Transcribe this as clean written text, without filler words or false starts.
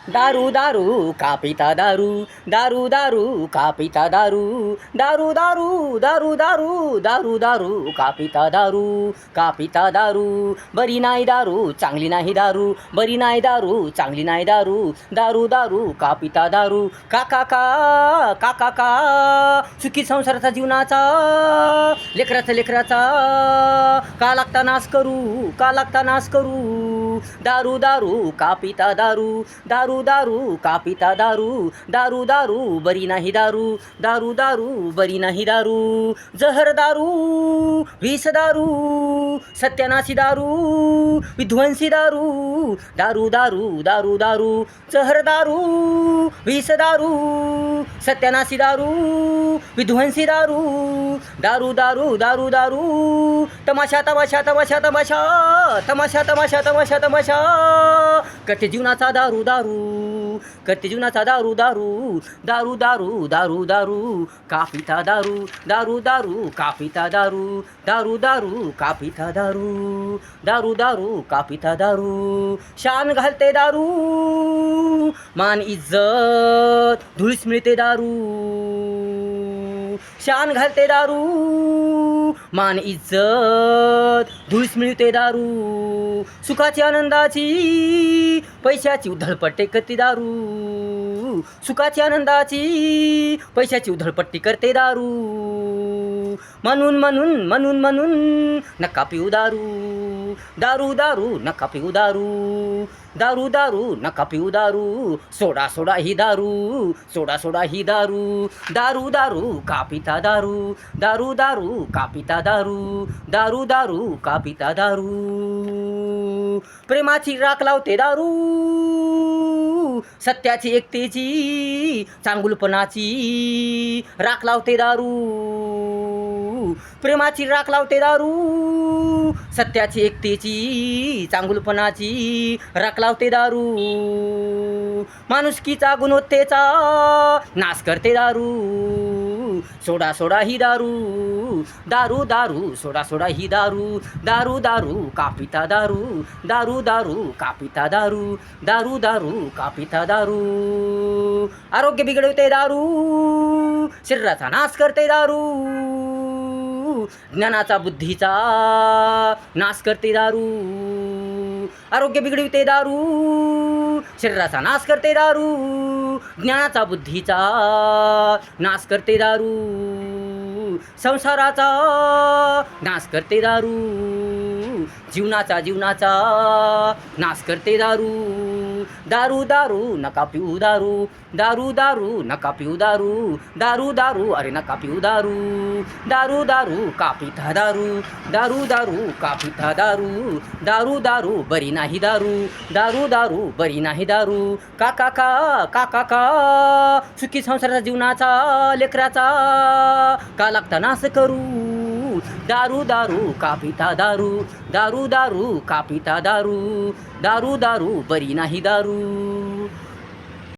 दारू दारू का पिता दारू, दारू दारू का पिता दारू, दारू दारू दारू दारू दारू दारू का पिता दारू, का पिता दारू. बरी नाही दारू, चांगली नाही दारू, बरी नाही दारू, चांगली नाही दारू, दारू दारू का पिता दारू. का का का का का का सुखी संसाराचा जीवनाचा, लेकराचा लेकराचा का लागता नाश करू, का लागता नाश करू. दारू दारू का पिता दारू, दारू दारू का पिता दारू, दारू दारू बरी नाही दारू, दारू दारू बरी नाही दारू. जहर दारू, विष दारू, सत्यानाशी दारू, विध्वंसी दारू, दारू दारू दारू दारू. जहर दारू, विष दारू, सत्यानाशी दारू, विध्वंसी दारू, दारू दारू दारू दारू. तमाशा तमाशा तमाशा तमाशा तमाशा तमाशा तमाशा तमाशा. करते जीवनाचा दारू दारू, करते जीवनाचा दारू दारू, दारू दारू दारू दारू का पिता दारू, दारू दारू का पिता दारू, दारू दारू का पिता दारू, दारू दारू का पिता दारू. शान घालते दारू, मान इज्जत धुळीस मिळते दारू. शान घालते दारू, मान इज्जत धुळीस मिळते दारू. सुखाची आनंदाची पैशाची उधळपट्टी करते दारू, सुखाची आनंदाची पैशाची उधळपट्टी करते दारू. म्हणून म्हणून म्हणून म्हणून नका पिऊ दारू, दारू दारू नका पिऊ दारू, दारू दारू नका पिऊ दारू. सोडा सोडा ही दारू, सोडा सोडा ही दारू, दारू दारू का पिता दारू, दारू दारू का पिता दारू, दारू दारू का पिता दारू. प्रेमाची राख लावते दारू, सत्याची एकतेची चांगुलपणाची राख लावते दारू. प्रेमाची राख लावते दारू, सत्याची एकतेची चांगुलपणाची राख लावते दारू. माणुसकीचा गुणवत्तेचा नाश करते दारू. सोडा सोडा ही दारू, दारू दारू सोडा सोडा ही दारू, दारू दारू का पिता दारू, दारू दारू का पिता दारू, दारू दारू का पिता दारू. आरोग्य बिघडवते दारू, शरीराचा नाश करते दारू. ज्ञानाचा बुद्धीचा नाश करते दारू. आरोग्य बिघडविते दारू, शरीराचा नाश करते दारू. ज्ञानाचा बुद्धीचा नाश करते दारू. संसाराचा नाश करते दारू. जीवनाचा जीवनाचा नाश करते दारू. दारू दारू नका पिऊ दारू, दारू दारू नका पिऊ दारू, दारू दारू अरे नका पिऊ दारू. दारू दारू का पिता दारू, दारू दारू का पिता दारू, दारू दारू बरी नाही दारू, दारू दारू बरी नाही दारू. का का का का का का सुखी संसाराचा जीवनाचा लेकराचा का लागता नाश करू. दारू दारू का पिता दारू, दारू दारू का पिता दारू, दारू दारू बरी नाही दारू.